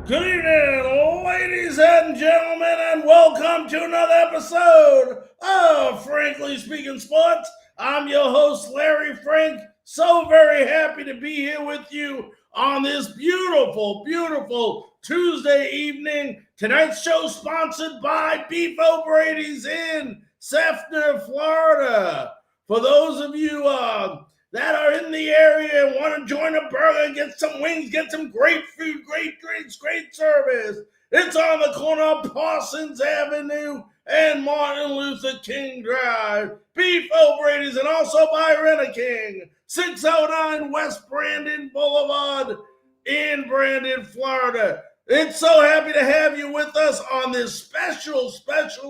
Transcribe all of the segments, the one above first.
Good evening, ladies and gentlemen, and welcome to another episode of Frankly Speaking Sports. I'm your host, Larry Frank. So very happy to be here with you on this beautiful, beautiful Tuesday evening. Tonight's show sponsored by Beef O'Brady's in Sefner, Florida. For those of you that are in the area and want to join a burger, get some wings, get some great food, great drinks, great service. It's on the corner of Parsons Avenue and Martin Luther King Drive. Beef O'Brady's and also by Rent-A-King, 609 West Brandon Boulevard in Brandon, Florida. It's so happy to have you with us on this special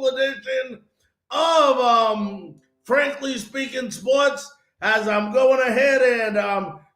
edition of Frankly Speaking Sports. As I'm going ahead and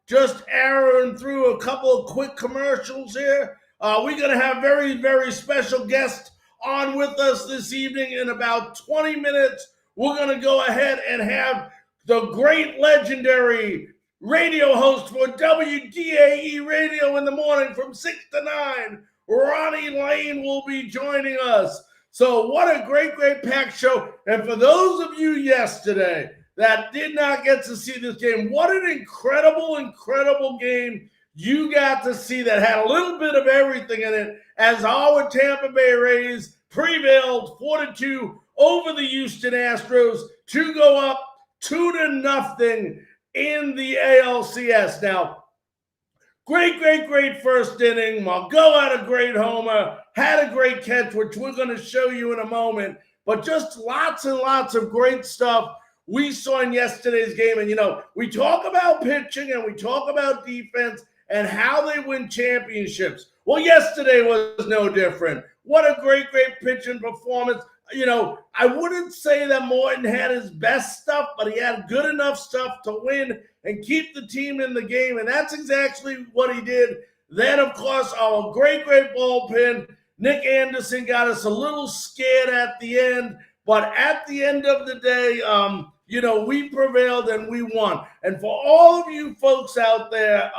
just arrowing through a couple of quick commercials here. We're going to have very, very special guests on with us this evening. In about 20 minutes, we're going to go ahead and have the great legendary radio host for WDAE Radio in the morning from 6 to 9. Ronnie Lane will be joining us. So what a great packed show. And for those of you yesterday that did not get to see this game, what an incredible game you got to see that had a little bit of everything in it as our Tampa Bay Rays prevailed 4-2 over the Houston Astros to go up 2-0 in the ALCS. Now, great first inning. Margot had a great homer, had a great catch, which we're going to show you in a moment, but just lots and lots of great stuff we saw in yesterday's game. And, we talk about pitching and we talk about defense and how they win championships. Well, yesterday was no different. What a great pitching performance. I wouldn't say that Morton had his best stuff, but he had good enough stuff to win and keep the team in the game. And that's exactly what he did. Then, of course, our great bullpen. Nick Anderson got us a little scared at the end. But at the end of the day, we prevailed and we won. And for all of you folks out there,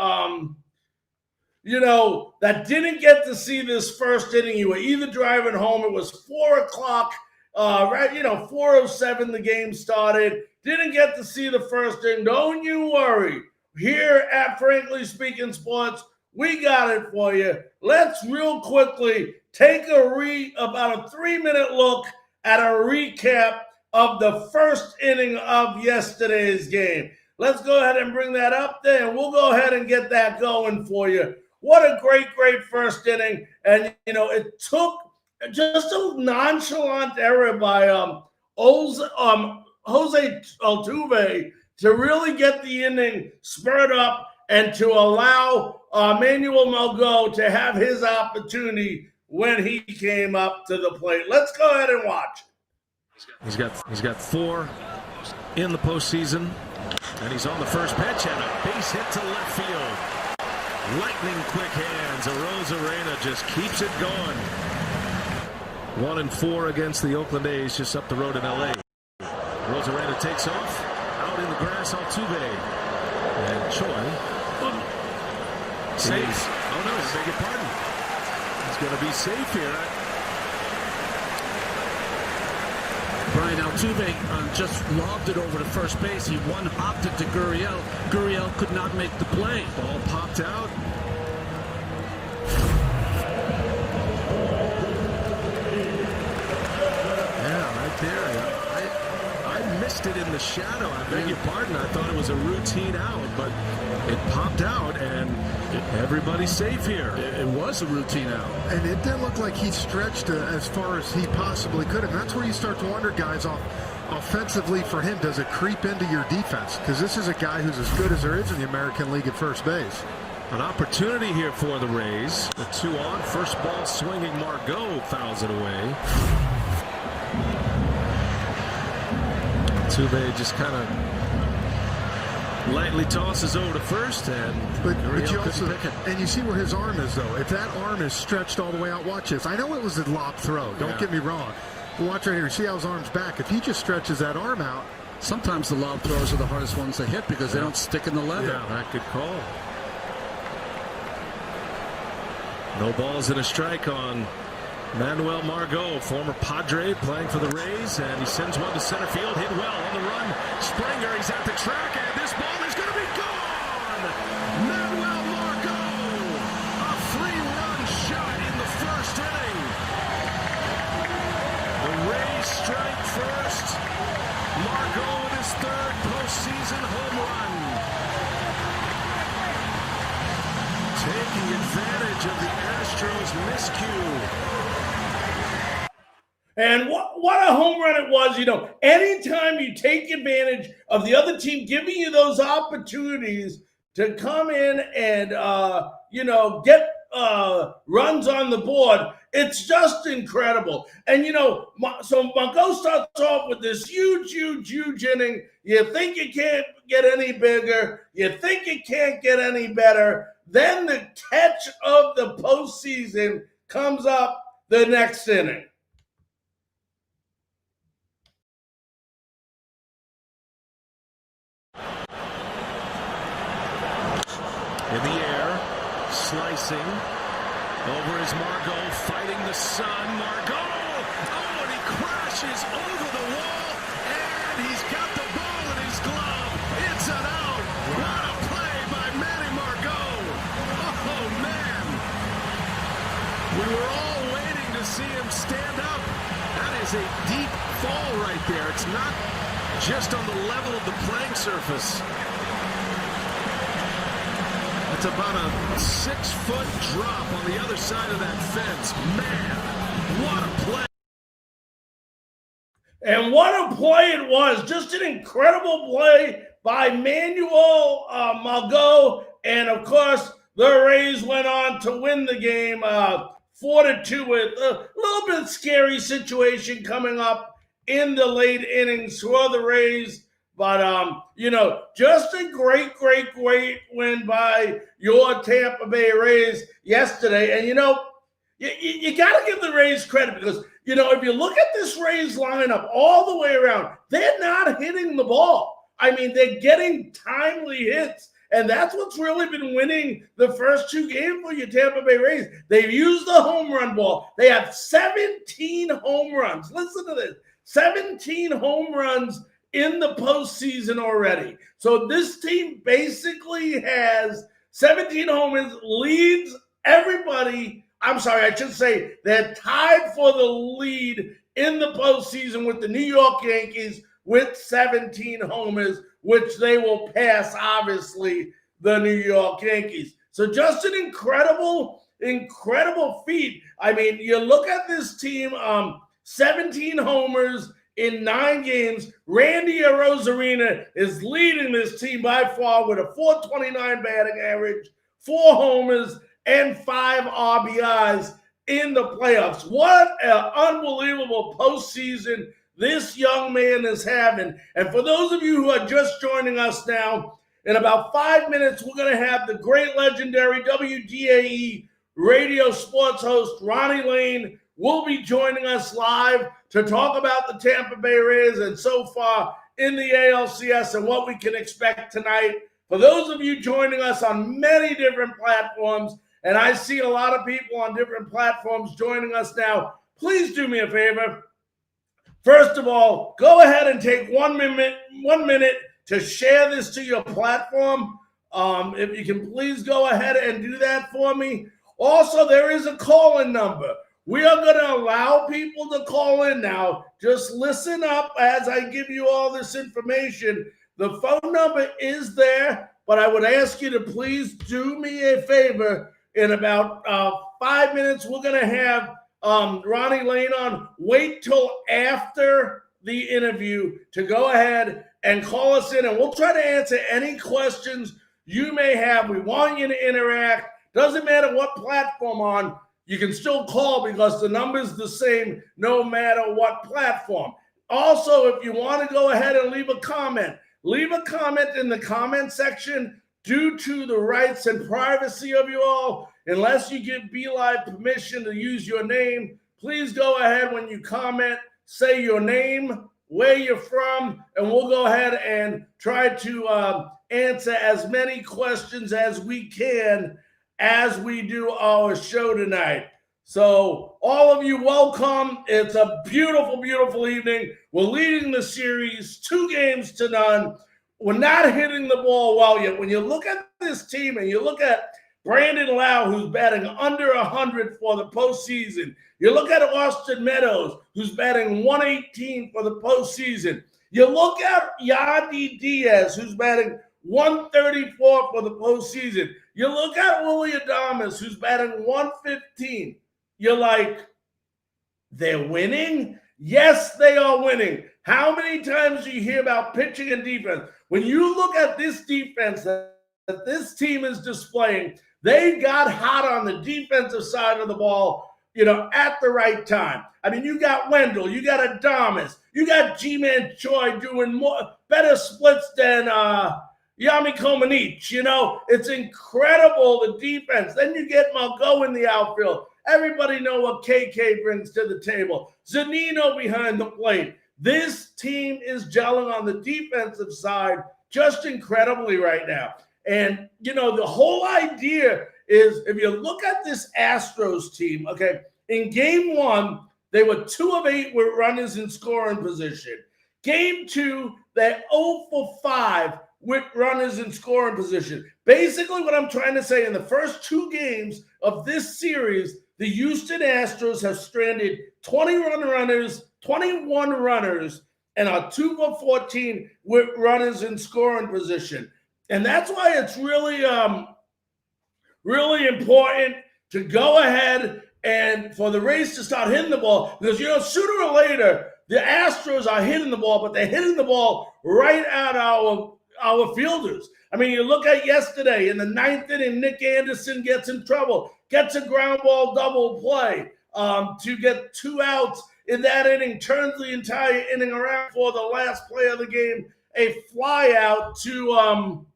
that didn't get to see this first inning, you were either driving home, it was 4 o'clock, 4:07 the game started, didn't get to see the first inning, don't you worry. Here at Frankly Speaking Sports, we got it for you. Let's real quickly take about a 3-minute look at a recap of the first inning of yesterday's game. Let's go ahead and bring that up there, and we'll go ahead and get that going for you. What a great first inning. And, it took just a nonchalant error by Jose Altuve to really get the inning spurred up and to allow Manuel Margot to have his opportunity when he came up to the plate. Let's go ahead and watch. He's got 4 in the postseason, and he's on the first pitch and a base hit to left field. Lightning quick hands. Arozarena just keeps it going. 1-4 against the Oakland A's just up the road in L.A. Arozarena takes off. Out in the grass, Altuve. And Choi. Safe. Oh, no, I beg your pardon. He's going to be safe here. Brian Altuve just lobbed it over to first base. He one-hopped it to Gurriel. Gurriel could not make the play. Ball popped out. Yeah, right there. I missed it in the shadow. I beg your pardon. I thought it was a routine out, but it popped out, and everybody's safe here. It was a routine out. And it did look like he stretched as far as he possibly could. And that's where you start to wonder, guys, offensively for him, does it creep into your defense? Because this is a guy who's as good as there is in the American League at first base. An opportunity here for the Rays. The 2 on. First ball swinging. Margot fouls it away. Altuve just kind of lightly tosses over to first, but you also, and you see where his arm is, though. If that arm is stretched all the way out, watch this. I know it was a lob throw. Don't get me wrong. But watch right here. See how his arm's back. If he just stretches that arm out. Sometimes the lob throws are the hardest ones to hit because they don't stick in the leather. Yeah, that good call. No balls and a strike on Manuel Margot, former Padre, playing for the Rays, and he sends one to center field, hit well on the run. Springer, he's at the track, and this ball is going to be gone! Manuel Margot, a 3-run shot in the first inning. The Rays strike first. Margot with his third postseason home run. Taking advantage of the Astros' miscue. And what a home run it was. Anytime you take advantage of the other team giving you those opportunities to come in and, get runs on the board, it's just incredible. And, so Margot starts off with this huge inning. You think it can't get any bigger. You think it can't get any better. Then the catch of the postseason comes up the next inning. In the air, slicing. Over is Margot, fighting the sun. Margot! Oh, and he crashes over the wall, and he's got the ball in his glove. It's an out. What a play by Manny Margot. Oh, man. We were all waiting to see him stand up. That is a deep fall right there. It's not just on the level of the playing surface. It's about a 6-foot drop on the other side of that fence. Man, what a play. And what a play it was. Just an incredible play by Manuel Margot. And, of course, the Rays went on to win the game 4-2 with a little bit scary situation coming up in the late innings for the Rays. But, just a great win by your Tampa Bay Rays yesterday. And, you got to give the Rays credit because, if you look at this Rays lineup all the way around, they're not hitting the ball. I mean, they're getting timely hits. And that's what's really been winning the first two games for your Tampa Bay Rays. They've used the home run ball. They have 17 home runs. Listen to this. 17 home runs in the postseason already. So this team basically has 17 homers, leads everybody. I'm sorry, I should say they're tied for the lead in the postseason with the New York Yankees with 17 homers, which they will pass, obviously, the New York Yankees. So just an incredible feat. I mean, you look at this team, 17 homers in 9 games. Randy Arozarena is leading this team by far with a .429 batting average, 4 homers, and 5 RBIs in the playoffs. What an unbelievable postseason this young man is having. And for those of you who are just joining us now, in about 5 minutes, we're going to have the great legendary WDAE radio sports host, Ronnie Lane, will be joining us live to talk about the Tampa Bay Rays and so far in the ALCS and what we can expect tonight. For those of you joining us on many different platforms, and I see a lot of people on different platforms joining us now, please do me a favor. First of all, go ahead and take 1 minute to share this to your platform. If you can please go ahead and do that for me. Also, there is a call-in number. We are going to allow people to call in now. Just listen up as I give you all this information. The phone number is there, but I would ask you to please do me a favor. In about 5 minutes, we're going to have Ronnie Lane on. Wait till after the interview to go ahead and call us in, and we'll try to answer any questions you may have. We want you to interact. Doesn't matter what platform on. You can still call because the number's the same no matter what platform. Also, if you want to go ahead and leave a comment in the comment section. Due to the rights and privacy of you all, unless you give BeLive permission to use your name, please go ahead when you comment, say your name, where you're from, and we'll go ahead and try to answer as many questions as we can as we do our show tonight. So all of you, welcome. It's a beautiful, beautiful evening. We're leading the series 2-0. We're not hitting the ball well yet. When you look at this team and you look at Brandon Lau, who's batting under 100 for the postseason. You look at Austin Meadows, who's batting 118 for the postseason. You look at Yandy Diaz, who's batting 134 for the postseason. You look at Willie Adames, who's batting 115. You're like, they're winning? Yes, they are winning. How many times do you hear about pitching and defense? When you look at this defense that this team is displaying, they got hot on the defensive side of the ball, at the right time. I mean, you got Wendell, you got Adames, you got G-Man Choi doing better splits than Yami Komanich. It's incredible, the defense. Then you get Margot in the outfield. Everybody know what KK brings to the table. Zanino behind the plate. This team is gelling on the defensive side just incredibly right now. And, the whole idea is if you look at this Astros team, okay, in game 1, they were 2 of 8 with runners in scoring position. Game 2, they're 0 for 5 with runners in scoring position. Basically, what I'm trying to say, in the first 2 games of this series, the Houston Astros have stranded 21 runners, and are 2 for 14 with runners in scoring position. And that's why it's really, really important to go ahead and for the Rays to start hitting the ball. Because, sooner or later, the Astros are hitting the ball, but they're hitting the ball right at our fielders. I mean, you look at yesterday, in the 9th inning, Nick Anderson gets in trouble, gets a ground ball double play to get 2 outs in that inning, turns the entire inning around for the last play of the game, a fly out to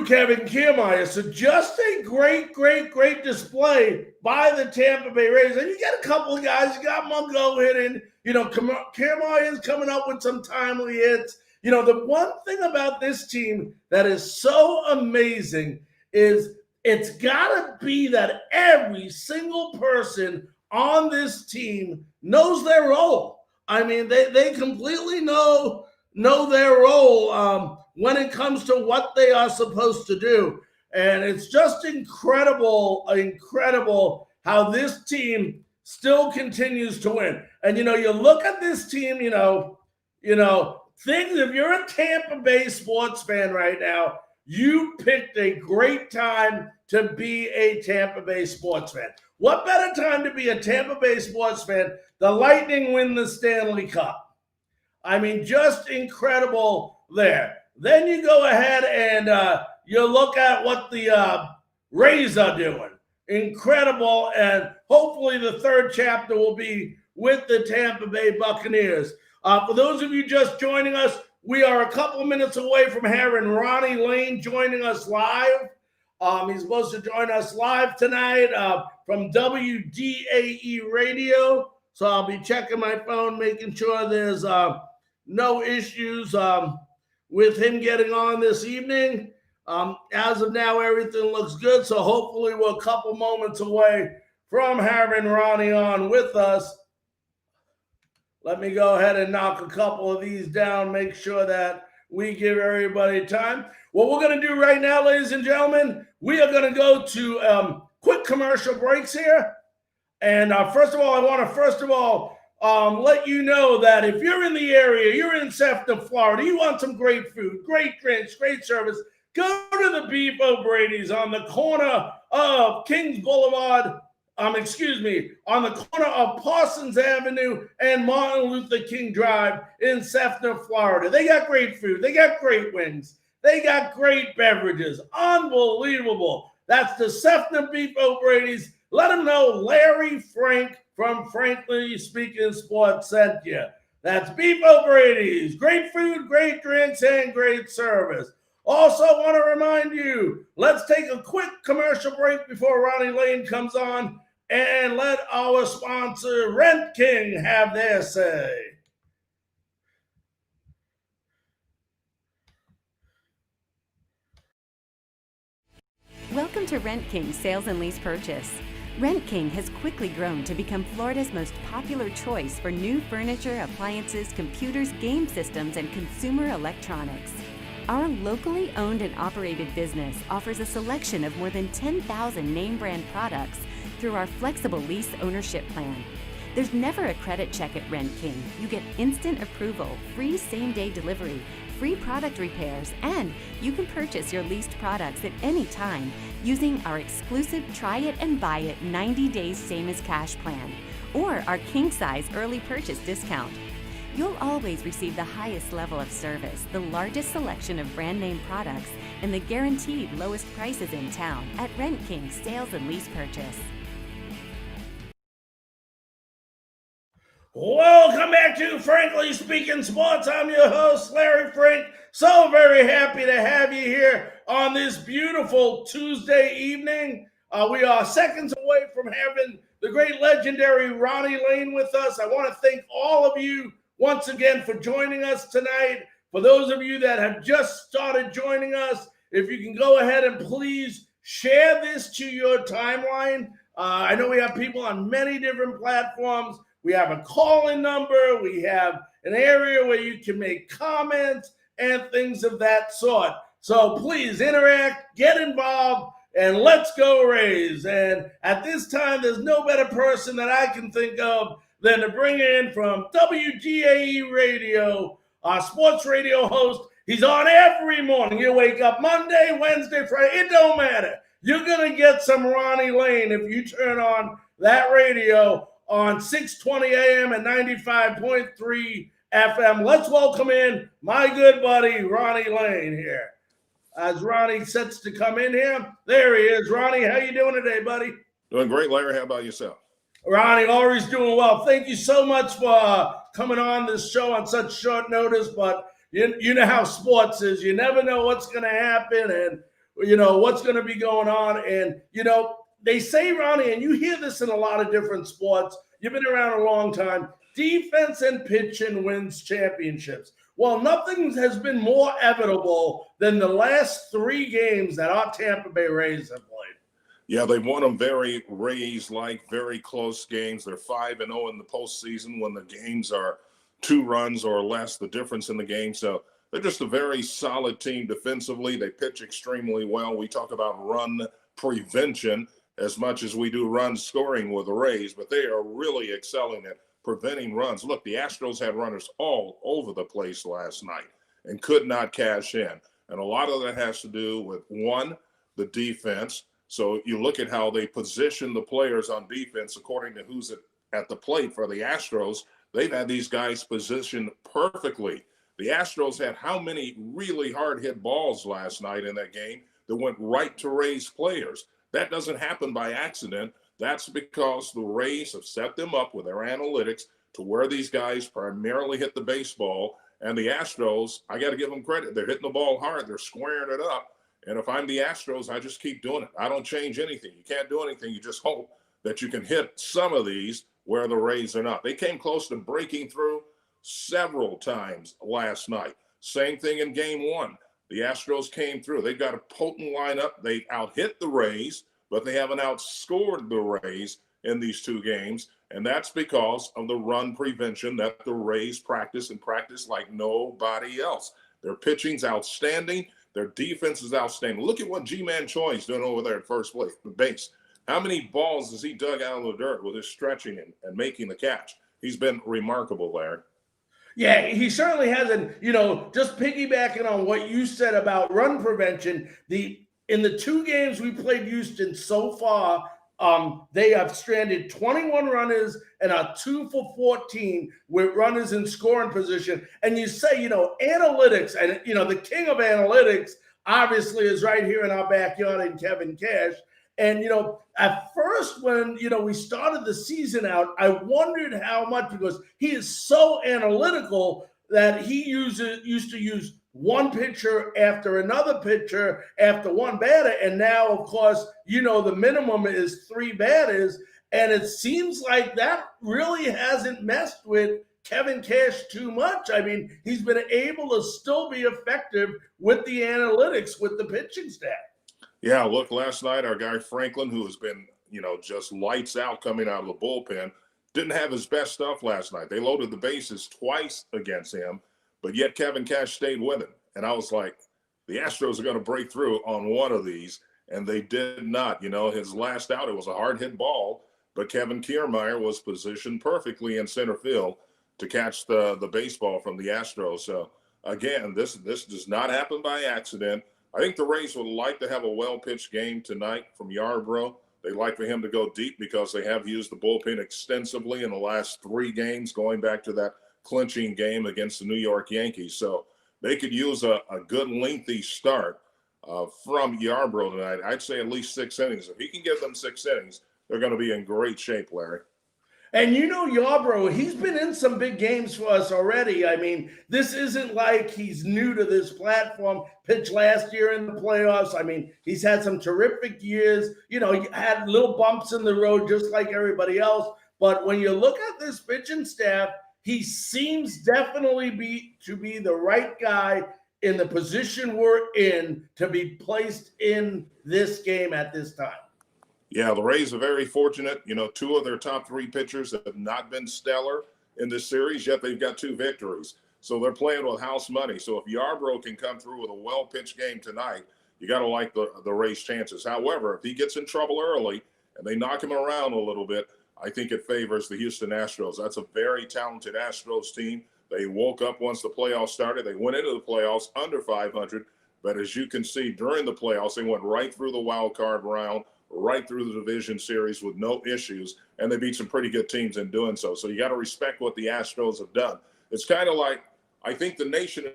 Kevin Kiermaier. So just a great, great, great display by the Tampa Bay Rays. And you get a couple of guys. You got Mungo hitting. Kiermaier is coming up with some timely hits. The one thing about this team that is so amazing is it's got to be that every single person on this team knows their role. I mean, they completely know their role when it comes to what they are supposed to do. And it's just incredible how this team still continues to win. And, you look at this team, things, if you're a Tampa Bay sports fan right now, you picked a great time to be a Tampa Bay sports fan. What better time to be a Tampa Bay sports fan? The Lightning win the Stanley Cup. I mean, just incredible there. Then you go ahead and you look at what the Rays are doing. Incredible. And hopefully the third chapter will be with the Tampa Bay Buccaneers. For those of you just joining us, we are a couple minutes away from having Ronnie Lane joining us live. He's supposed to join us live tonight from WDAE Radio. So I'll be checking my phone, making sure there's no issues with him getting on this evening. As of now, everything looks good. So hopefully we're a couple moments away from having Ronnie on with us. Let me go ahead and knock a couple of these down, make sure that we give everybody time. What we're going to do right now, ladies and gentlemen, we are going to go to quick commercial breaks here. And first of all, I want to let you know that if you're in the area, you're in Sefton, Florida, you want some great food, great drinks, great service, go to the Beef O'Brady's on the corner of Kings Boulevard. On the corner of Parsons Avenue and Martin Luther King Drive in Sefton, Florida. They got great food. They got great wings. They got great beverages. Unbelievable. That's the Sefton Beef O'Brady's. Let them know Larry Frank from Frankly Speaking Sports sent you. That's Beef O'Brady's. Great food, great drinks, and great service. Also want to remind you, let's take a quick commercial break before Ronnie Lane comes on and let our sponsor, Rent King, have their say. Welcome Welcome to Rent King Sales and Lease Purchase. Rent King has quickly grown to become Florida's most popular choice for new furniture, appliances, computers, game systems, and consumer electronics. Our locally owned and operated business offers a selection of more than 10,000 name brand products through our flexible lease ownership plan. There's never a credit check at Rent King. You get instant approval, free same-day delivery, free product repairs, and you can purchase your leased products at any time using our exclusive Try It and Buy It 90 days same as cash plan or our king size early purchase discount. You'll always receive the highest level of service, the largest selection of brand name products, and the guaranteed lowest prices in town at Rent King Sales and Lease Purchase. Welcome back to Frankly Speaking Sports. I'm your host, Larry Frank. So very happy to have you here on this beautiful Tuesday evening. We are seconds away from having the great legendary Ronnie Lane with us. I want to thank all of you once again for joining us tonight. For those of you that have just started joining us, if you can go ahead and please share this to your timeline. I know we have people on many different platforms. We have a call-in number. We have an area where you can make comments and things of that sort. So please interact, get involved, and let's go Rays. And at this time, there's no better person that I can think of than to bring in from WDAE Radio, our sports radio host. He's on every morning. You wake up Monday, Wednesday, Friday. It don't matter. You're going to get some Ronnie Lane if you turn on that radio on 620 AM and 95.3 FM. Let's welcome in my good buddy, Ronnie Lane here. As Ronnie sets to come in here, there he is. Ronnie, how you doing today, buddy? Doing great, Larry. How about yourself? Ronnie, always doing well. Thank you so much for coming on this show on such short notice, but you know how sports is. You never know what's going to happen and, you know, what's going to be going on. And, you know, they say, Ronnie, and you hear this in a lot of different sports, you've been around a long time, defense and pitching wins championships. Well, nothing has been more evitable than the last 3 games that our Tampa Bay Rays have played. Yeah, they've won them very Rays-like, very close games. They're 5-0 in the postseason when the games are 2 runs or less, the difference in the game. So they're just a very solid team defensively. They pitch extremely well. We talk about run prevention as much as we do run scoring with the Rays, but they are really excelling at preventing runs. Look, the Astros had runners all over the place last night and could not cash in. And a lot of that has to do with, one, the defense. So you look at how they position the players on defense according to who's at the plate for the Astros. They've had these guys positioned perfectly. The Astros had how many really hard-hit balls last night in that game that went right to Rays players? That doesn't happen by accident. That's because the Rays have set them up with their analytics to where these guys primarily hit the baseball. And the Astros, I got to give them credit. They're hitting the ball hard. They're squaring it up. And if I'm the Astros, I just keep doing it. I don't change anything. You can't do anything. You just hope that you can hit some of these where the Rays are not. They came close to breaking through several times last night. Same thing in game 1. The Astros came through. They've got a potent lineup. They out-hit the Rays, but they haven't outscored the Rays in these 2 games. And that's because of the run prevention that the Rays practice and practice like nobody else. Their pitching's outstanding. Their defense is outstanding. Look at what G-Man Choi is doing over there at first base. How many balls has he dug out of the dirt with his stretching and making the catch? He's been remarkable, Larry. Yeah, he certainly hasn't, you know, just piggybacking on what you said about run prevention, in the 2 games we played Houston so far, they have stranded 21 runners and are 2 for 14 with runners in scoring position. And you say, you know, analytics, and, you know, the king of analytics obviously is right here in our backyard in Kevin Cash. And, you know, at first when, you know, we started the season out, I wondered how much, because he is so analytical that he used to use one pitcher after another pitcher after one batter. And now, of course, you know, the minimum is 3 batters. And it seems like that really hasn't messed with Kevin Cash too much. I mean, he's been able to still be effective with the analytics, with the pitching staff. Yeah, look, last night our guy Franklin, who has been, just lights out coming out of the bullpen, didn't have his best stuff last night. They loaded the bases twice against him, but yet Kevin Cash stayed with him. And I was like, the Astros are going to break through on one of these, and they did not. His last out, it was a hard hit ball, but Kevin Kiermaier was positioned perfectly in center field to catch the baseball from the Astros. So again, this does not happen by accident. I think the Rays would like to have a well-pitched game tonight from Yarbrough. They'd like for him to go deep because they have used the bullpen extensively in the last 3 games, going back to that clinching game against the New York Yankees. So they could use a good lengthy start from Yarbrough tonight. I'd say at least 6 innings. If he can give them 6 innings, they're going to be in great shape, Larry. And Yarbrough, he's been in some big games for us already. I mean, this isn't like he's new to this platform. Pitched last year in the playoffs. I mean, he's had some terrific years. He had little bumps in the road just like everybody else. But when you look at this pitching staff, he seems definitely to be the right guy in the position we're in to be placed in this game at this time. Yeah, the Rays are very fortunate. 2 of their top 3 pitchers have not been stellar in this series, yet they've got 2 victories. So they're playing with house money. So if Yarbrough can come through with a well-pitched game tonight, you got to like the Rays' chances. However, if he gets in trouble early and they knock him around a little bit, I think it favors the Houston Astros. That's a very talented Astros team. They woke up once the playoffs started. They went into the playoffs under 500. But as you can see, during the playoffs, they went right through the wild card round, right through the division series with no issues, and they beat some pretty good teams in doing so. So you got to respect what the Astros have done. It's kind of like, I think the nation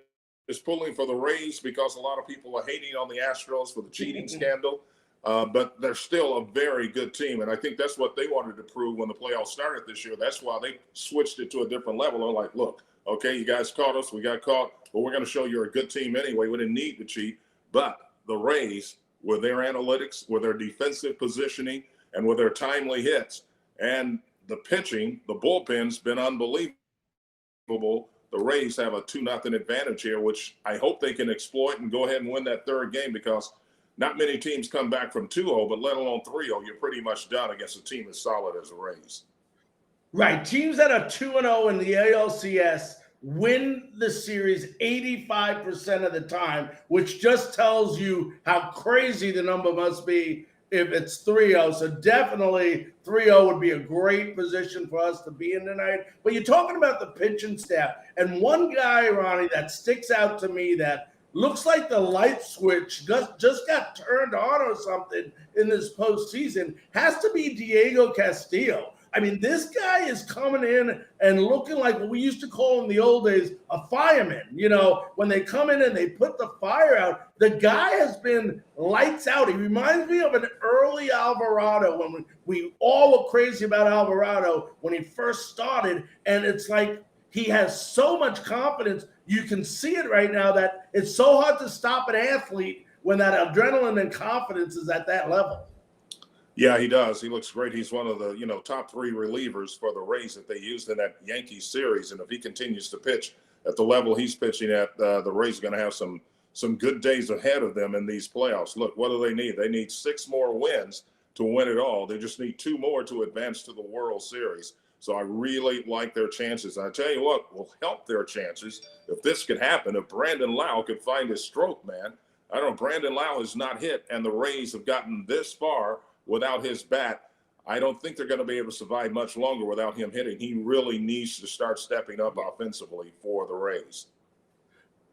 is pulling for the Rays because a lot of people are hating on the Astros for the cheating scandal, but they're still a very good team, and I think that's what they wanted to prove when the playoffs started this year. That's why they switched it to a different level. They're like, look, okay, you guys caught us, we got caught, but we're going to show you're a good team anyway. We didn't need to cheat, but the Rays, with their analytics, with their defensive positioning, and with their timely hits. And the pitching, the bullpen's been unbelievable. The Rays have a 2-0 advantage here, which I hope they can exploit and go ahead and win that 3rd game, because not many teams come back from 2-0, but let alone 3-0, you're pretty much done against a team as solid as the Rays. Right. Teams that are 2-0 in the ALCS win the series 85% of the time, which just tells you how crazy the number must be if it's 3-0. So definitely 3-0 would be a great position for us to be in tonight. But you're talking about the pitching staff. And one guy, Ronnie, that sticks out to me that looks like the light switch just got turned on or something in this postseason has to be Diego Castillo. I mean, this guy is coming in and looking like what we used to call in the old days a fireman. When they come in and they put the fire out, the guy has been lights out. He reminds me of an early Alvarado when we all were crazy about Alvarado when he first started. And it's like he has so much confidence. You can see it right now that it's so hard to stop an athlete when that adrenaline and confidence is at that level. Yeah, he does. He looks great. He's one of the, top 3 relievers for the Rays that they used in that Yankees series. And if he continues to pitch at the level he's pitching at, the Rays are going to have some good days ahead of them in these playoffs. Look, what do they need? They need 6 more wins to win it all. They just need 2 more to advance to the World Series. So I really like their chances. And I tell you what will help their chances if this could happen, if Brandon Lau could find his stroke, man. I don't know, Brandon Lau has not hit, and the Rays have gotten this far without his bat. I don't think they're going to be able to survive much longer without him hitting. He really needs to start stepping up offensively for the Rays.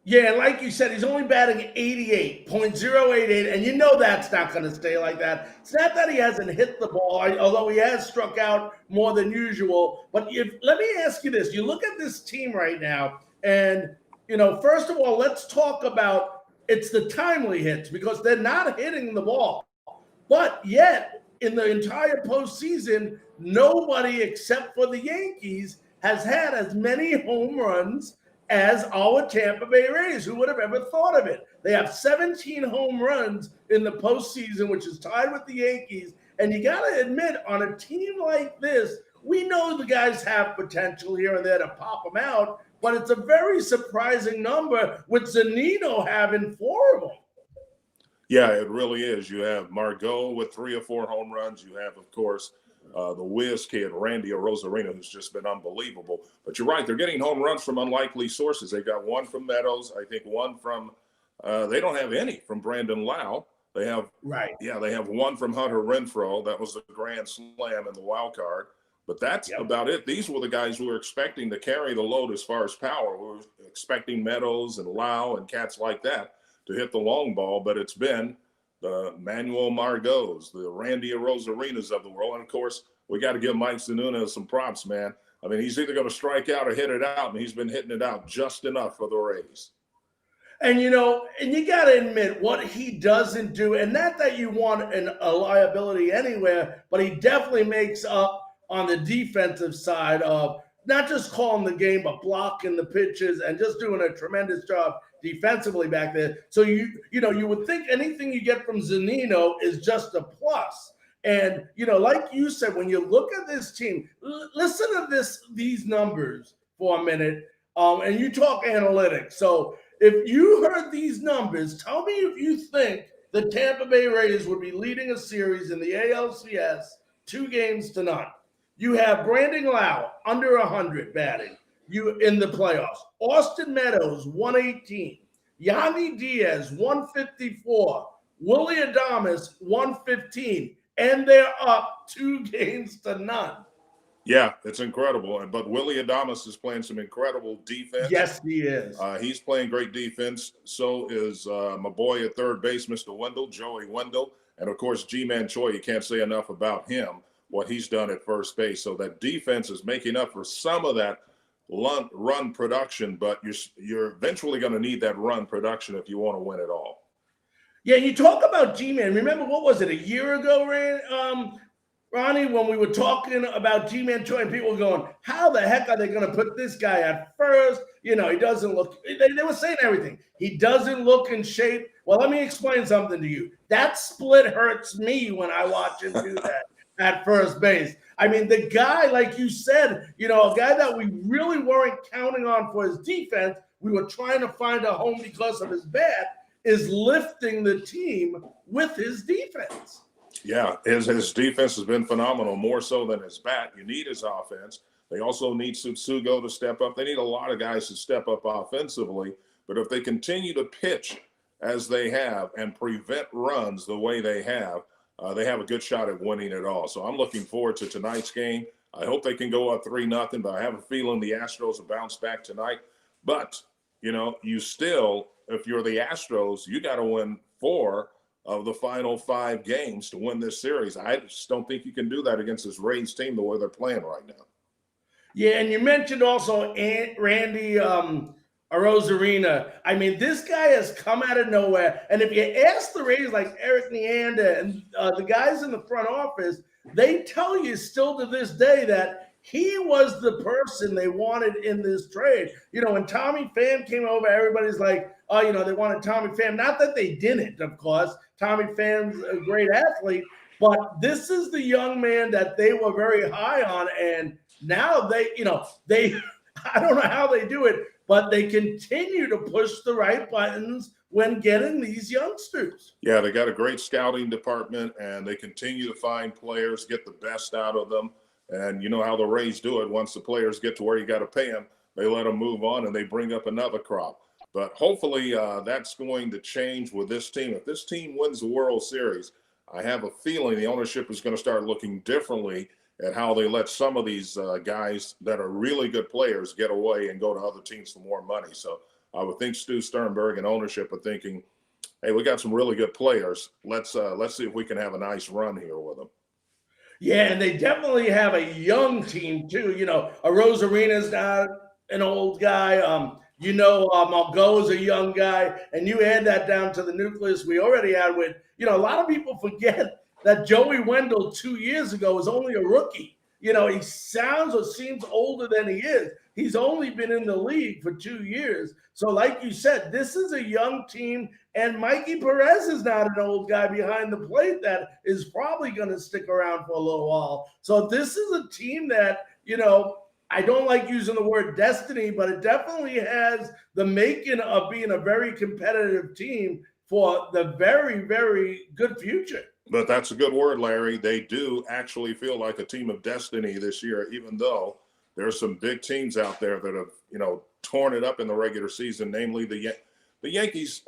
Yeah, like you said, he's only batting 88.088, and that's not going to stay like that. It's not that he hasn't hit the ball, although he has struck out more than usual. But let me ask you this. You look at this team right now, and, first of all, let's talk about it's the timely hits because they're not hitting the ball. But yet, in the entire postseason, nobody except for the Yankees has had as many home runs as our Tampa Bay Rays. Who would have ever thought of it? They have 17 home runs in the postseason, which is tied with the Yankees. And you got to admit, on a team like this, we know the guys have potential here and there to pop them out, but it's a very surprising number with Zunino having 4 of them. Yeah, it really is. You have Margot with 3 or 4 home runs. You have, of course, the whiz kid, Randy Rosarina, who's just been unbelievable. But you're right. They're getting home runs from unlikely sources. They got one from Meadows. I think one from they don't have any from Brandon Lau. They have Right. Yeah, they have one from Hunter Renfroe. That was the grand slam in the wild card. But that's about it. These were the guys we were expecting to carry the load as far as power. We were expecting Meadows and Lau and cats like that to hit the long ball, but it's been the Manuel Margos, the Randy Rosarinas of the world. And of course, we got to give Mike Zunino some props, man. I mean, he's either going to strike out or hit it out, and he's been hitting it out just enough for the Rays. And, you got to admit what he doesn't do, and not that you want a liability anywhere, but he definitely makes up on the defensive side of not just calling the game, but blocking the pitches and just doing a tremendous job defensively back there. So you would think anything you get from Zunino is just a plus. And like you said, when you look at this team, listen to these numbers for a minute, and you talk analytics. So if you heard these numbers, tell me if you think the Tampa Bay Rays would be leading a series in the ALCS 2-0. You have Brandon Lau under 100 batting. You in the playoffs. Austin Meadows 118. Yanni Diaz 154. Willie Adames 115. And they're up 2-0. Yeah, it's incredible. But Willie Adames is playing some incredible defense. Yes, he is. He's playing great defense. So is my boy at third base, Mr. Wendell, Joey Wendell. And, of course, G-Man Choi. You can't say enough about him, what he's done at first base. So that defense is making up for some of that run production, but you're eventually going to need that run production if you want to win it all. Yeah, you talk about G-Man. Remember, what was it, a year ago, Ronnie, when we were talking about G-Man Choi and people were going, how the heck are they going to put this guy at first? He doesn't look – they were saying everything. He doesn't look in shape. Well, let me explain something to you. That split hurts me when I watch him do that at first base. I mean, the guy, like you said, a guy that we really weren't counting on for his defense, we were trying to find a home because of his bat, is lifting the team with his defense. Yeah, his defense has been phenomenal, more so than his bat. You need his offense. They also need Tsutsugo to step up. They need a lot of guys to step up offensively. But if they continue to pitch as they have and prevent runs the way they have a good shot at winning it all. So I'm looking forward to tonight's game. I hope they can go up 3-0, but I have a feeling the Astros will bounce back tonight. But, you still, if you're the Astros, you got to win 4 of the final 5 games to win this series. I just don't think you can do that against this Rays team the way they're playing right now. Yeah, and you mentioned also Randy Rosarina. I mean, this guy has come out of nowhere. And if you ask the Rays, like Eric Neander and the guys in the front office, they tell you still to this day that he was the person they wanted in this trade. When Tommy Pham came over, everybody's like, they wanted Tommy Pham. Not that they didn't, of course. Tommy Pham's a great athlete. But this is the young man that they were very high on. And now they I don't know how they do it, but they continue to push the right buttons when getting these youngsters. Yeah, they got a great scouting department, and they continue to find players, get the best out of them. And you know how the Rays do it. Once the players get to where you got to pay them, they let them move on, and they bring up another crop. But hopefully that's going to change with this team. If this team wins the World Series, I have a feeling the ownership is going to start looking differently at how they let some of these guys that are really good players get away and go to other teams for more money. So I would think Stu Sternberg and ownership are thinking, hey, we got some really good players. Let's see if we can have a nice run here with them. Yeah, and they definitely have a young team too. A Rosarina's not an old guy. Margot is a young guy, and you add that down to the nucleus we already had with, a lot of people forget that Joey Wendell 2 years ago was only a rookie. He sounds or seems older than he is. He's only been in the league for 2 years. So like you said, this is a young team, and Mikey Perez is not an old guy behind the plate that is probably going to stick around for a little while. So this is a team that, I don't like using the word destiny, but it definitely has the making of being a very competitive team for the very, very good future. But that's a good word, Larry. They do actually feel like a team of destiny this year, even though there's some big teams out there that have, torn it up in the regular season, namely the Yankees.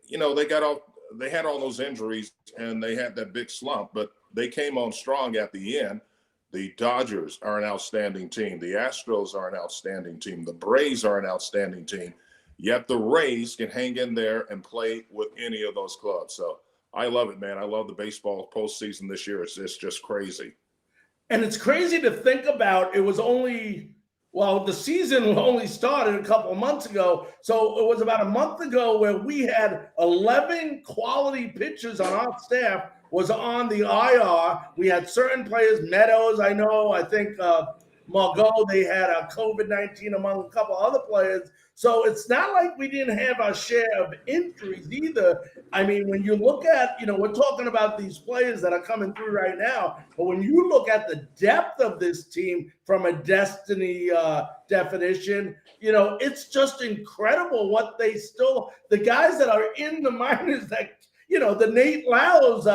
They had all those injuries and they had that big slump, but they came on strong at the end. The Dodgers are an outstanding team. The Astros are an outstanding team. The Braves are an outstanding team. Yet the Rays can hang in there and play with any of those clubs. So I love it, man. I love the baseball postseason this year. It's just crazy. And it's crazy to think about. It was the season only started a couple of months ago. So it was about a month ago where we had 11 quality pitchers on our staff was on the IR. We had certain players, Meadows, I think Margot, they had a COVID-19 among a couple other players. So it's not like we didn't have our share of injuries either. I mean, when you look at, we're talking about these players that are coming through right now, but when you look at the depth of this team from a destiny definition, it's just incredible what the guys that are in the minors that, the Nate Lau's,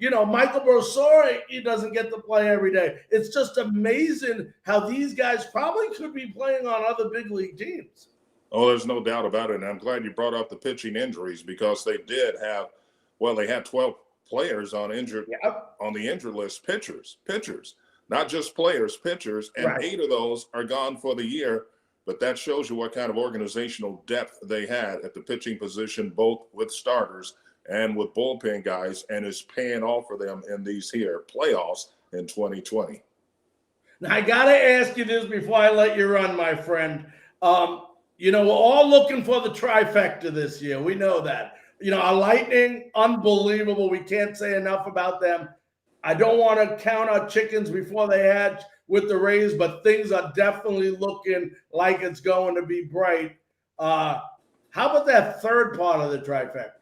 Michael Brosori, he doesn't get to play every day. It's just amazing how these guys probably could be playing on other big league teams. Oh, there's no doubt about it. And I'm glad you brought up the pitching injuries because they did have, they had 12 players on the injured list, pitchers, not just players, pitchers. And right. 8 of those are gone for the year. But that shows you what kind of organizational depth they had at the pitching position, both with starters and with bullpen guys, and is paying off for them in these here playoffs in 2020. Now, I got to ask you this before I let you run, my friend. We're all looking for the trifecta this year. We know that. Our Lightning, unbelievable. We can't say enough about them. I don't want to count our chickens before they hatch with the Rays, but things are definitely looking like it's going to be bright. How about that third part of the trifecta?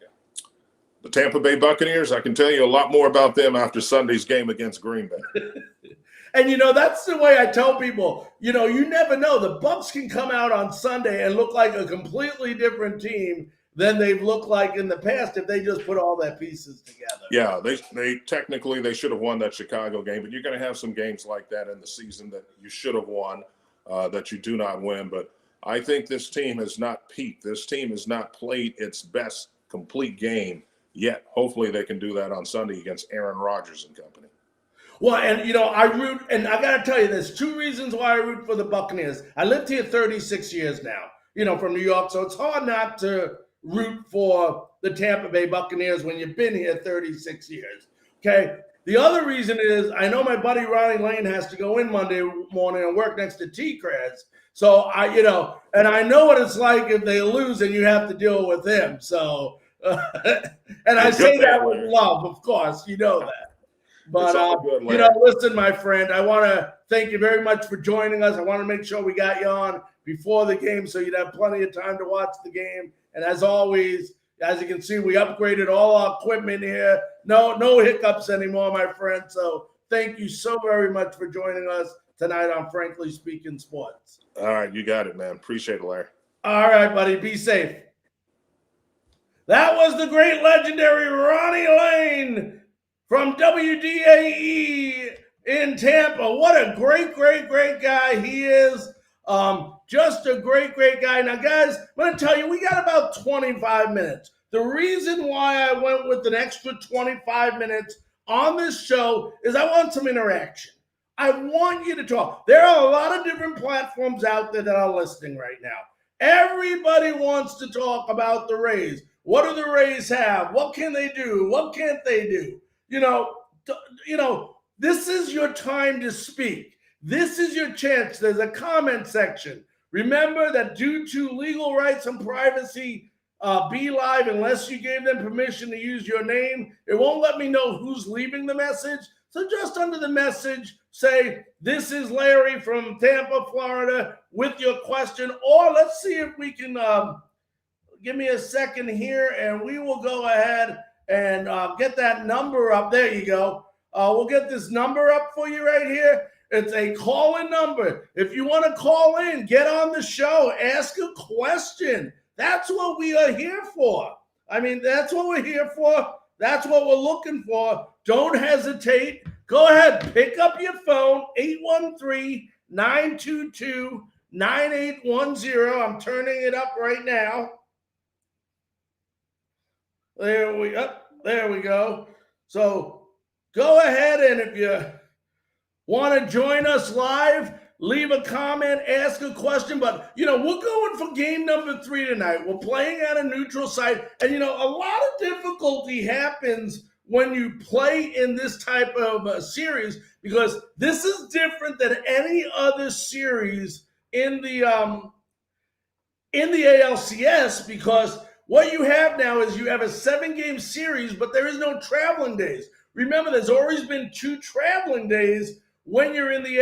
The Tampa Bay Buccaneers, I can tell you a lot more about them after Sunday's game against Green Bay. And, that's the way I tell people, you never know. The Bucs can come out on Sunday and look like a completely different team than they've looked like in the past if they just put all their pieces together. Yeah, they technically they should have won that Chicago game, but you're going to have some games like that in the season that you should have won, that you do not win. But I think this team has not peaked. This team has not played its best complete game yet. Hopefully they can do that on Sunday against Aaron Rodgers and company. Well, and, I root, and I got to tell you, there's 2 reasons why I root for the Buccaneers. I lived here 36 years now, from New York, so it's hard not to root for the Tampa Bay Buccaneers when you've been here 36 years, okay? The other reason is I know my buddy Ronnie Lane has to go in Monday morning and work next to T-Creds. So, and I know what it's like if they lose and you have to deal with him. So, and I say that with love, of course, that. But, listen, my friend, I want to thank you very much for joining us. I want to make sure we got you on before the game so you'd have plenty of time to watch the game. And as always, as you can see, we upgraded all our equipment here. No hiccups anymore, my friend. So thank you so very much for joining us tonight on Frankly Speaking Sports. All right, you got it, man. Appreciate it, Larry. All right, buddy. Be safe. That was the great legendary Ronnie Lane from WDAE in Tampa. What a great guy he is. Just a great guy. Now, guys, I'm going to tell you, we got about 25 minutes. The reason why I went with an extra 25 minutes on this show is I want some interaction. I want you to talk. There are a lot of different platforms out there that are listening right now. Everybody wants to talk about the Rays. What do the Rays have? What can they do? What can't they do? This is your time to speak. This is your chance. There's a comment section. Remember that due to legal rights and privacy, Be Live, unless you gave them permission to use your name, it won't let me know who's leaving the message. So just under the message, say, this is Larry from Tampa, Florida, with your question. Or let's see if we can, give me a second here, and we will go ahead and get that number up. There you go. We'll get this number up for you right here. It's a call-in number. If you want to call in, get on the show, ask a question. That's what we are here for. I mean, that's what we're here for. That's what we're looking for. Don't hesitate. Go ahead, pick up your phone, 813-922-9810. I'm turning it up right now. There we go. So go ahead, and if you want to join us live, leave a comment, ask a question. But, we're going for game number 3 tonight. We're playing at a neutral site. And, a lot of difficulty happens when you play in this type of series, because this is different than any other series in the ALCS, because what you have now is you have a 7-game series, but there is no traveling days. Remember, there's always been 2 traveling days when you're in the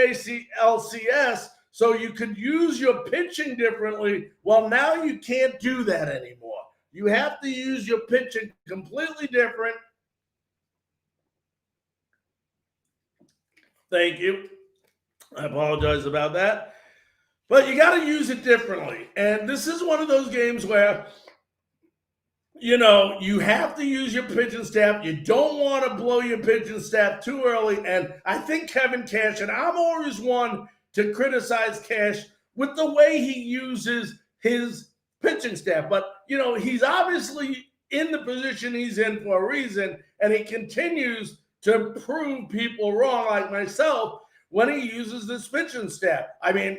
ALCS, so you could use your pitching differently. Well, now you can't do that anymore. You have to use your pitching completely different. Thank you. I apologize about that. But you got to use it differently. And this is one of those games where, you have to use your pitching staff. You don't want to blow your pitching staff too early. And I think Kevin Cash, and I'm always one to criticize Cash with the way he uses his pitching staff. But, he's obviously in the position he's in for a reason, and he continues to prove people wrong, like myself, when he uses this pitching staff. I mean,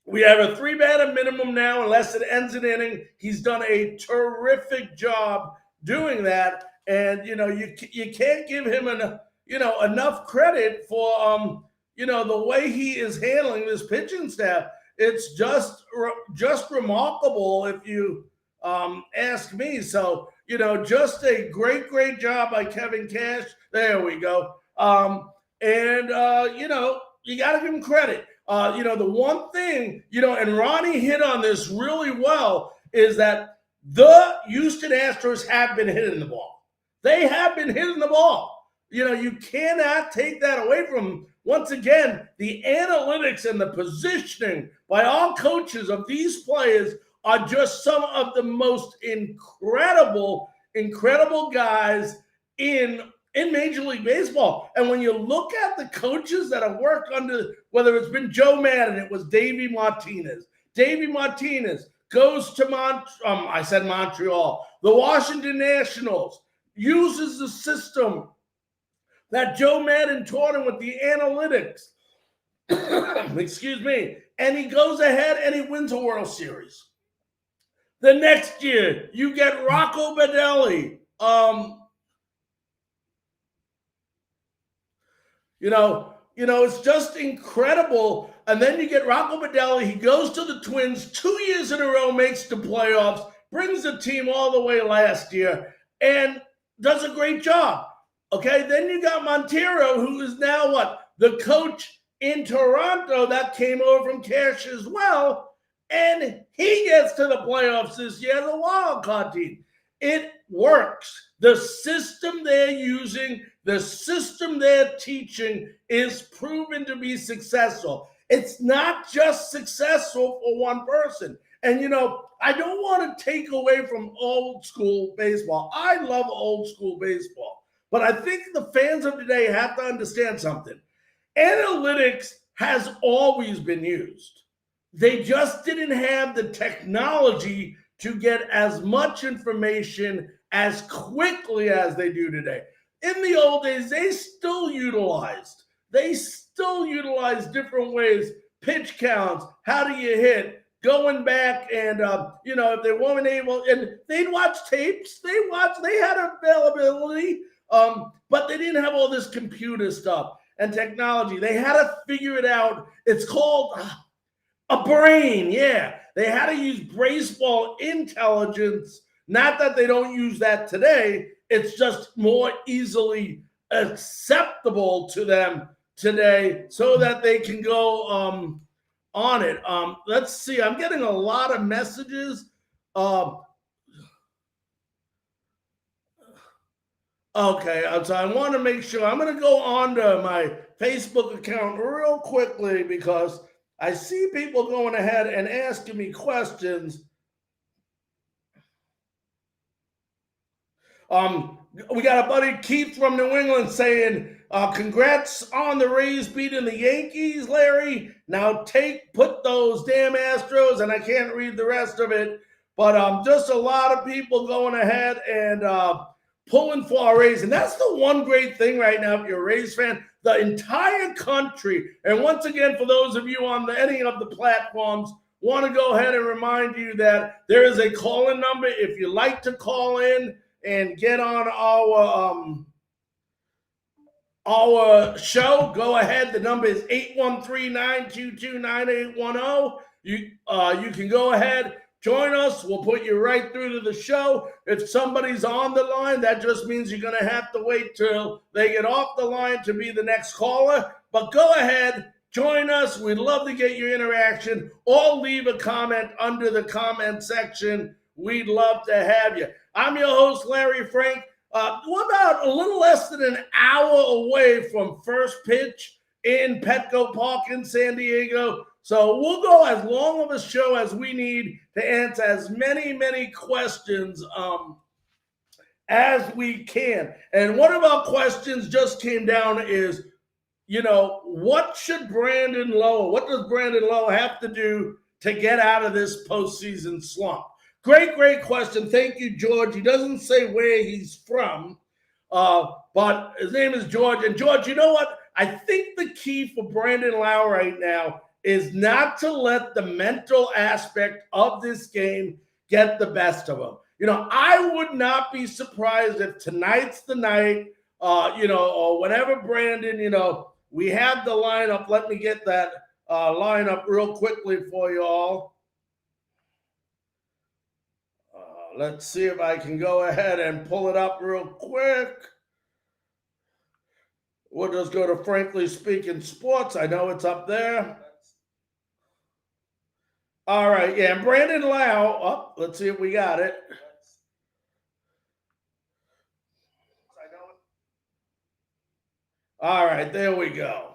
we have a 3-batter minimum now unless it ends an inning. He's done a terrific job doing that, and you can't give him enough credit for the way he is handling this pitching staff. It's just remarkable, if you ask me. So just a great job by Kevin Cash. There we go. You got to give him credit. The one thing, and Ronnie hit on this really well, is that the Houston Astros have been hitting the ball. They have been hitting the ball. You cannot take that away from them. Once again, the analytics and the positioning by all coaches of these players are just some of the most incredible guys in Major League Baseball. And when you look at the coaches that have worked under, whether it's been Joe Madden, it was Davey Martinez. Davey Martinez goes to Montreal. The Washington Nationals uses the system that Joe Madden taught him with the analytics. Excuse me. And he goes ahead and he wins a World Series. The next year, you get Rocco Baldelli. It's just incredible. And then you get Rocco Baldelli. He goes to the Twins 2 years in a row, makes the playoffs, brings the team all the way last year, and does a great job. Okay, then you got Montero, who is now the coach in Toronto that came over from Cash as well, and he gets to the playoffs this year as a wild card team. It works. The system they're using, the system they're teaching is proven to be successful. It's not just successful for one person. And, I don't want to take away from old school baseball. I love old school baseball. But I think the fans of today have to understand something. Analytics has always been used. They just didn't have the technology to get as much information as quickly as they do today. In the old days, they still utilized different ways, pitch counts, how do you hit, going back and, if they weren't able, and they'd watch tapes, they had availability, but they didn't have all this computer stuff and technology. They had to figure it out. It's called a brain, yeah. They had to use baseball intelligence. Not that they don't use that today. It's just more easily acceptable to them today so that they can go on it. Let's see. I'm getting a lot of messages. Okay, so I want to make sure. I'm going to go on to my Facebook account real quickly because I see people going ahead and asking me questions. We got a buddy, Keith from New England, saying, congrats on the Rays beating the Yankees, Larry. Now put those damn Astros, and I can't read the rest of it, but just a lot of people going ahead and pulling for our Rays. And that's the one great thing right now, if you're a Rays fan, the entire country. And once again, for those of you on any of the platforms, want to go ahead and remind you that there is a call-in number. If you like to call in and get on our show, go ahead. The number is 813-922-9810. You can go ahead, join us. We'll put you right through to the show. If somebody's on the line, that just means you're going to have to wait till they get off the line to be the next caller. But go ahead, join us. We'd love to get your interaction, or leave a comment under the comment section. We'd love to have you. I'm your host, Larry Frank. We're about a little less than an hour away from first pitch in Petco Park in San Diego. So we'll go as long of a show as we need to answer as many questions as we can. And one of our questions just came down is, what does Brandon Lowe have to do to get out of this postseason slump? Great question. Thank you, George. He doesn't say where he's from, but his name is George. And George, you know what? I think the key for Brandon Lowe right now is not to let the mental aspect of this game get the best of him. I would not be surprised if tonight's the night, or whenever Brandon, we have the lineup. Let me get that lineup real quickly for you all. Let's see if I can go ahead and pull it up real quick. We'll just go to Frankly Speaking Sports. I know it's up there. All right, yeah, Brandon Lowe. Let's see if we got it. All right, there we go.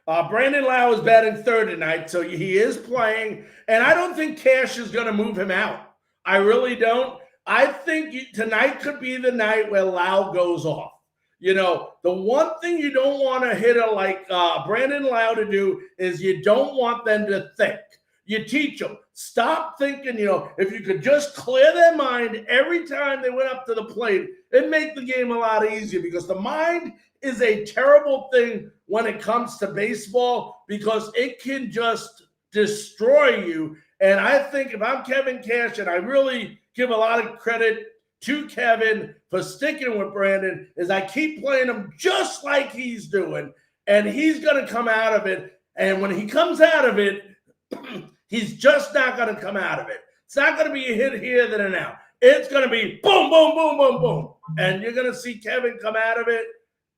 Brandon Lowe is batting third tonight, so he is playing. And I don't think Cash is going to move him out. I really don't. I think tonight could be the night where Lowe goes off. The one thing you don't want a hitter like Brandon Lowe to do is you don't want them to think. You teach them. Stop thinking, if you could just clear their mind every time they went up to the plate, it'd make the game a lot easier, because the mind is a terrible thing when it comes to baseball, because it can just destroy you. And I think if I'm Kevin Cash, and I really give a lot of credit to Kevin for sticking with Brandon, is I keep playing him just like he's doing, and he's going to come out of it. And when he comes out of it, he's just not going to come out of it. It's not going to be a hit here, then and out. It's going to be boom, boom, boom, boom, boom. And you're going to see Kevin come out of it.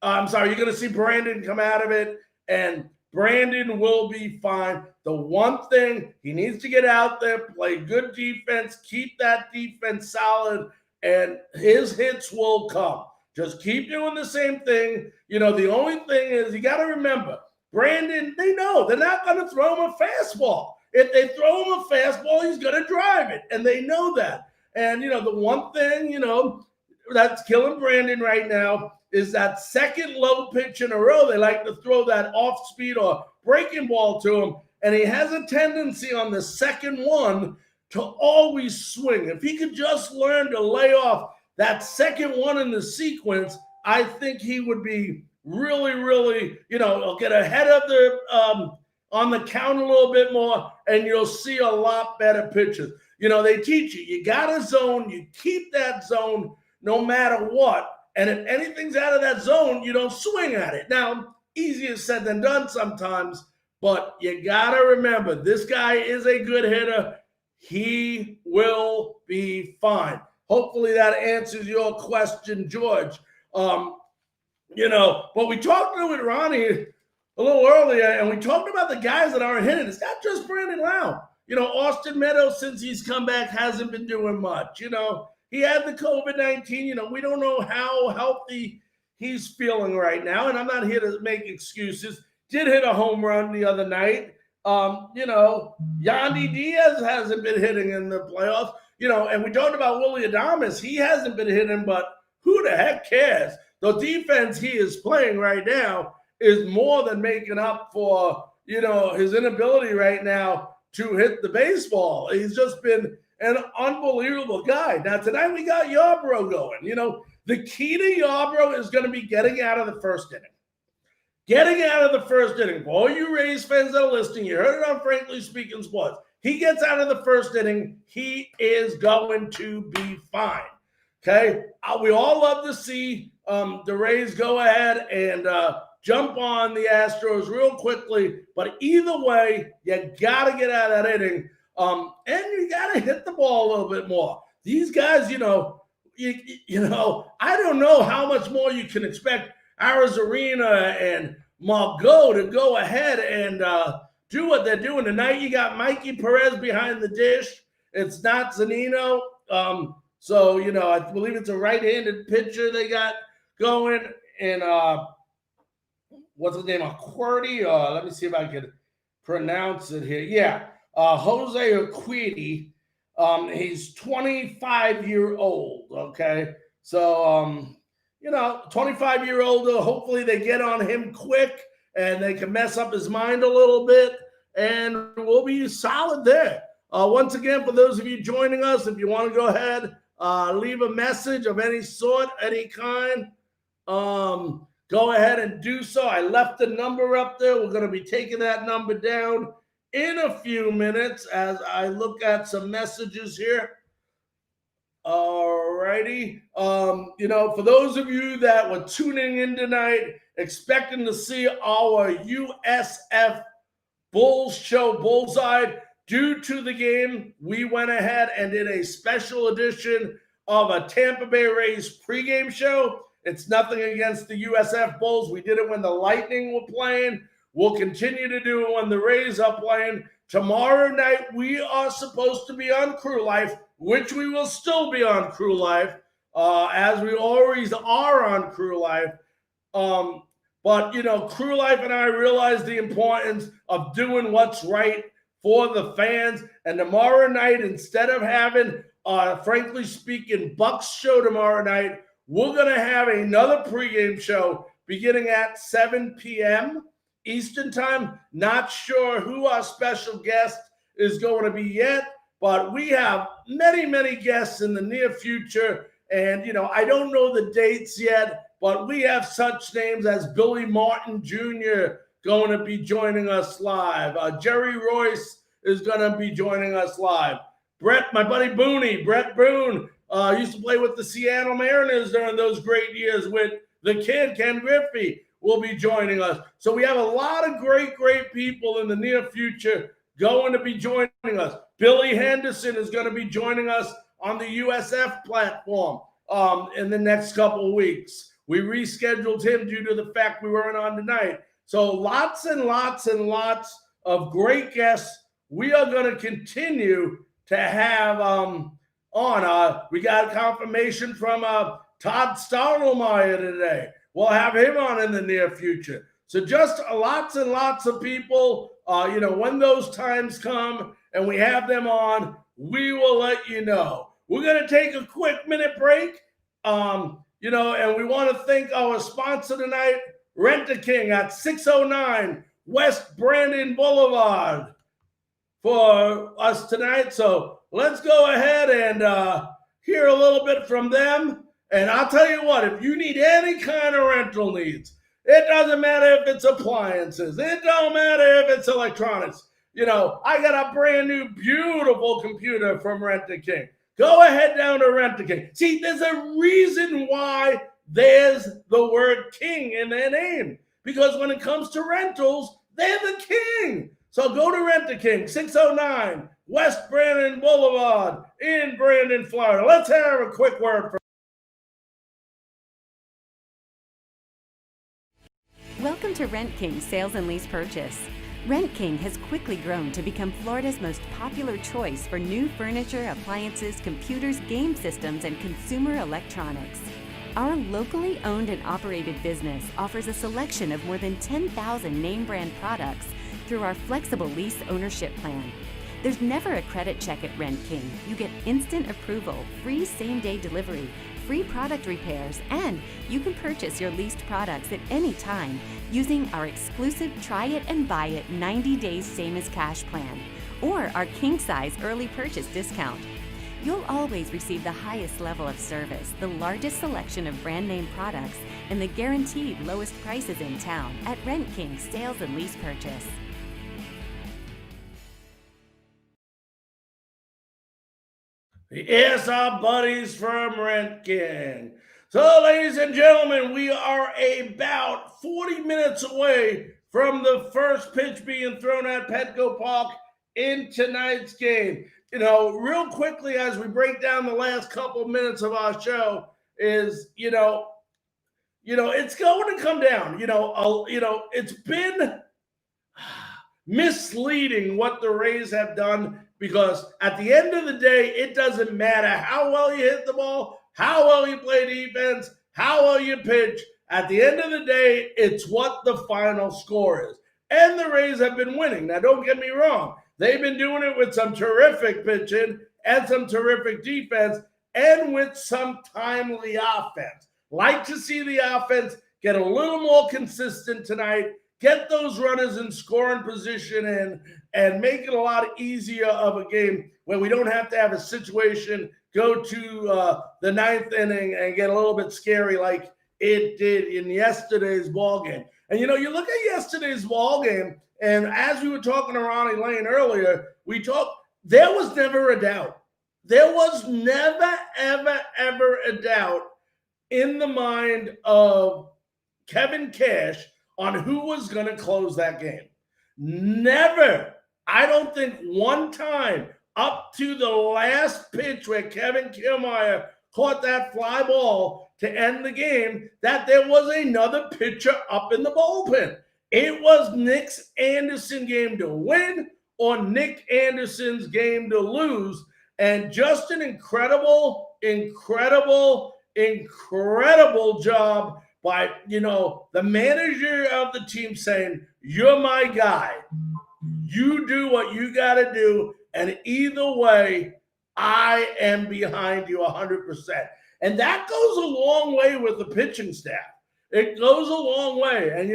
You're going to see Brandon come out of it, and Brandon will be fine. The one thing, he needs to get out there, play good defense, keep that defense solid, and his hits will come. Just keep doing the same thing. The only thing is, you got to remember, Brandon, they know they're not going to throw him a fastball. If they throw him a fastball, he's going to drive it, and they know that. And, the one thing, that's killing Brandon right now is that second low pitch in a row. They like to throw that off speed or breaking ball to him, and he has a tendency on the second one to always swing. If he could just learn to lay off that second one in the sequence, I think he would be really, get ahead of the on the count a little bit more, and you'll see a lot better pitches. They teach you got a zone, you keep that zone no matter what. And if anything's out of that zone, you don't swing at it. Now, easier said than done sometimes, but you got to remember, this guy is a good hitter. He will be fine. Hopefully that answers your question, George. But we talked with Ronnie a little earlier, and we talked about the guys that aren't hitting. It's not just Brandon Lowe. Austin Meadows, since he's come back, hasn't been doing much. He had the COVID-19. We don't know how healthy he's feeling right now, and I'm not here to make excuses. Did hit a home run the other night. Yandy Diaz hasn't been hitting in the playoffs. And we talked about Willie Adames. He hasn't been hitting, but who the heck cares? The defense he is playing right now is more than making up for, his inability right now to hit the baseball. He's just been an unbelievable guy. Now, tonight we got Yarbrough going. The key to Yarbrough is going to be getting out of the first inning. Getting out of the first inning. For all you Rays fans that are listening, you heard it on Frankly Speaking Sports. He gets out of the first inning, he is going to be fine. Okay? We all love to see the Rays go ahead and jump on the Astros real quickly, but either way, you got to get out of that inning, and you got to hit the ball a little bit more. These guys, I don't know how much more you can expect Arizarena and Margot to go ahead and do what they're doing tonight. You got Mikey Perez behind the dish. It's not Zunino. So, I believe it's a right-handed pitcher they got going. And what's his name? Aquardi? Let me see if I can pronounce it here. Yeah, Jose Aquidi. He's 25-year-old, okay? So, 25-year-old, hopefully they get on him quick and they can mess up his mind a little bit, and we'll be solid there. Once again, for those of you joining us, if you want to go ahead, leave a message of any sort, any kind, go ahead and do so. I left the number up there. We're going to be taking that number down in a few minutes as I look at some messages here. All righty. For those of you that were tuning in tonight, expecting to see our USF Bulls show Bullseye, due to the game, we went ahead and did a special edition of a Tampa Bay Rays pregame show. It's nothing against the USF Bulls. We did it when the Lightning were playing. We'll continue to do it when the Rays are playing. Tomorrow night, we are supposed to be on Crew Life, which we will still be on Crew Life, as we always are on Crew Life. But, Crew Life and I realize the importance of doing what's right for the fans. And tomorrow night, instead of having, frankly speaking, Bucks show tomorrow night, we're going to have another pregame show beginning at 7 p.m. Eastern time. Not sure who our special guest is going to be yet, but we have many, many guests in the near future. And, I don't know the dates yet, but we have such names as Billy Martin Jr. going to be joining us live. Jerry Royce is going to be joining us live. Brett, my buddy Brett Boone, used to play with the Seattle Mariners during those great years with the kid, Ken Griffey, will be joining us. So we have a lot of great people in the near future going to be joining us. Billy Henderson is going to be joining us on the USF platform in the next couple of weeks. We rescheduled him due to the fact we weren't on tonight. So lots and lots and lots of great guests we are going to continue to have on. We got confirmation from Todd Stottlemyre today. We'll have him on in the near future. So just lots and lots of people, when those times come and we have them on, we will let you know. We're going to take a quick minute break, and we want to thank our sponsor tonight, Rent-A-King at 609 West Brandon Boulevard for us tonight. So let's go ahead and hear a little bit from them. And I'll tell you what, if you need any kind of rental needs, it doesn't matter if it's appliances. It don't matter if it's electronics. I got a brand new, beautiful computer from Rent-A-King. Go ahead down to Rent-A-King. See, there's a reason why there's the word king in their name. Because when it comes to rentals, they're the king. So go to Rent-A-King, 609 West Brandon Boulevard in Brandon, Florida. Let's have a quick word from. Welcome to Rent King Sales and Lease Purchase. Rent King has quickly grown to become Florida's most popular choice for new furniture, appliances, computers, game systems, and consumer electronics. Our locally owned and operated business offers a selection of more than 10,000 name brand products through our flexible lease ownership plan. There's never a credit check at Rent King. You get instant approval, free same-day delivery, free product repairs, and you can purchase your leased products at any time using our exclusive Try It and Buy It 90 days same as cash plan, or our king size early purchase discount. You'll always receive the highest level of service, the largest selection of brand name products, and the guaranteed lowest prices in town at Rent King Sales and Lease Purchase. Yes, our buddies from Rent King. So, ladies and gentlemen, we are about 40 minutes away from the first pitch being thrown at Petco Park in tonight's game. Real quickly as we break down the last couple of minutes of our show is, it's going to come down. It's been misleading what the Rays have done, because at the end of the day, it doesn't matter how well you hit the ball, how well you play defense, how well you pitch. At the end of the day, it's what the final score is. And the Rays have been winning. Now, don't get me wrong. They've been doing it with some terrific pitching and some terrific defense and with some timely offense. Like to see the offense get a little more consistent tonight, get those runners in scoring position in, and make it a lot easier of a game where we don't have to have a situation go to the ninth inning and get a little bit scary like it did in yesterday's ball game. And, you look at yesterday's ball game, and as we were talking to Ronnie Lane earlier, there was never a doubt. There was never, ever, ever a doubt in the mind of Kevin Cash on who was going to close that game. Never. I don't think one time up to the last pitch where Kevin Kiermaier caught that fly ball to end the game that there was another pitcher up in the bullpen. It was Nick Anderson's game to win or Nick Anderson's game to lose. And just an incredible job by, the manager of the team saying, you're my guy. You do what you got to do. And either way, I am behind you 100%. And that goes a long way with the pitching staff. It goes a long way. And,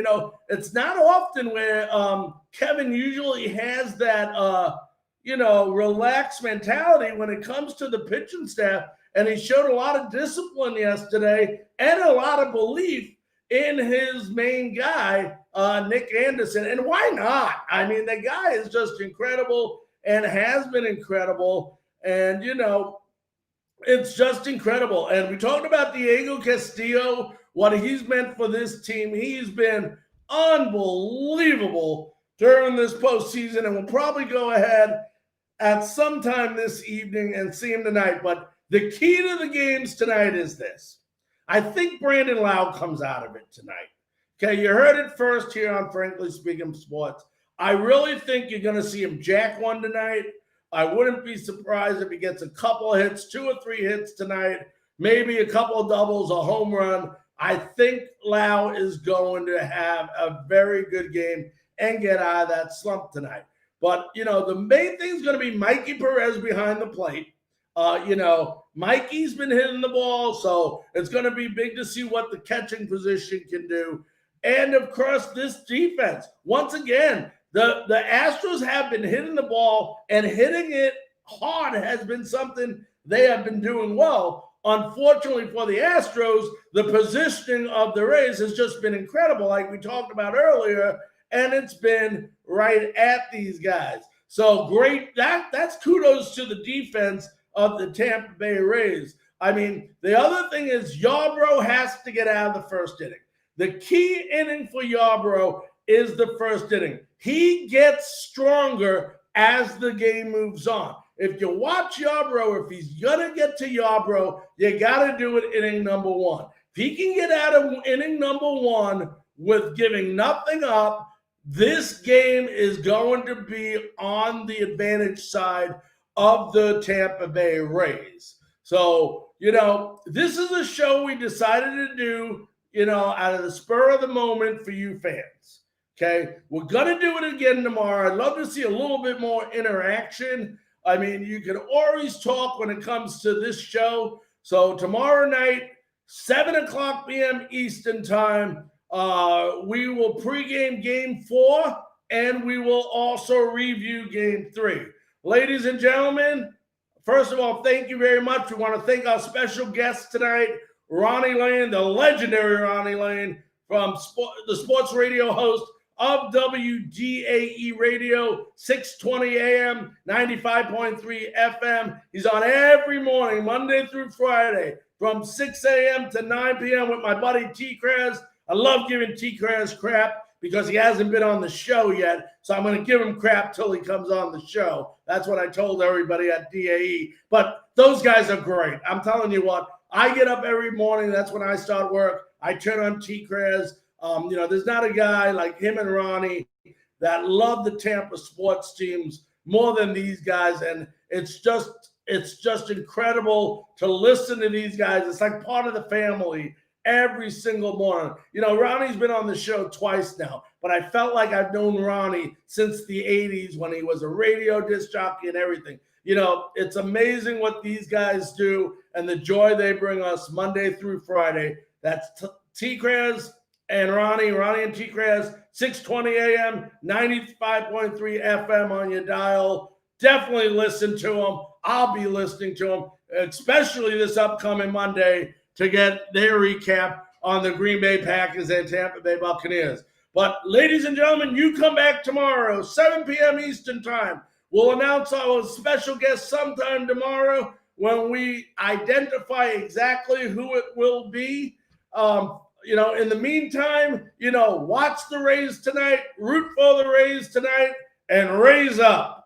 it's not often where Kevin usually has that, relaxed mentality when it comes to the pitching staff. And he showed a lot of discipline yesterday and a lot of belief in his main guy, Nick Anderson. And why not? I mean, the guy is just incredible and has been incredible. And, it's just incredible. And we talked about Diego Castillo, what he's meant for this team. He's been unbelievable during this postseason, and we'll probably go ahead at some time this evening and see him tonight. But the key to the games tonight is this. I think Brandon Lau comes out of it tonight. Okay, you heard it first here on Frankly Speaking Sports. I really think you're going to see him jack one tonight. I wouldn't be surprised if he gets a couple of hits, 2 or 3 hits tonight, maybe a couple of doubles, a home run. I think Lau is going to have a very good game and get out of that slump tonight. But, the main thing is going to be Mikey Perez behind the plate. Mikey's been hitting the ball, so it's going to be big to see what the catching position can do. And, of course, this defense. Once again, the Astros have been hitting the ball, and hitting it hard has been something they have been doing well. Unfortunately for the Astros, the positioning of the Rays has just been incredible, like we talked about earlier, and it's been right at these guys. So great. That's kudos to the defense of the Tampa Bay Rays. I mean, the other thing is Yarbrough has to get out of the first inning. The key inning for Yarbrough is the first inning. He gets stronger as the game moves on. If you watch Yarbrough, if he's going to get to Yarbrough, you got to do it inning number 1. If he can get out of inning number 1 with giving nothing up, this game is going to be on the advantage side of the Tampa Bay Rays. So, this is a show we decided to do, out of the spur of the moment for you fans. Okay, we're going to do it again tomorrow. I'd love to see a little bit more interaction. I mean, you can always talk when it comes to this show. So tomorrow night, 7 o'clock p.m. Eastern time, we will pregame Game 4, and we will also review Game 3. Ladies and gentlemen, first of all, thank you very much. We want to thank our special guest tonight, Ronnie Lane, the legendary Ronnie Lane, from the sports radio host of WDAE Radio, 620 AM, 95.3 FM. He's on every morning, Monday through Friday, from 6 a.m. to 9 p.m. with my buddy T-Kraz. I love giving T-Kraz crap because he hasn't been on the show yet, so I'm going to give him crap till he comes on the show. That's what I told everybody at DAE. But those guys are great. I'm telling you what, I get up every morning. That's when I start work. I turn on T-Kraz. There's not a guy like him and Ronnie that love the Tampa sports teams more than these guys. And it's just incredible to listen to these guys. It's like part of the family every single morning. Ronnie's been on the show twice now, but I felt like I've known Ronnie since the 80s when he was a radio disc jockey and everything. It's amazing what these guys do and the joy they bring us Monday through Friday. That's T-Kraz and Ronnie and T-Kraz, 620 AM, 95.3 FM on your dial. Definitely listen to them. I'll be listening to them, especially this upcoming Monday, to get their recap on the Green Bay Packers and Tampa Bay Buccaneers. But ladies and gentlemen, you come back tomorrow, 7 p.m. Eastern time. We'll announce our special guest sometime tomorrow when we identify exactly who it will be. In the meantime, watch the Rays tonight, root for the Rays tonight, and raise up.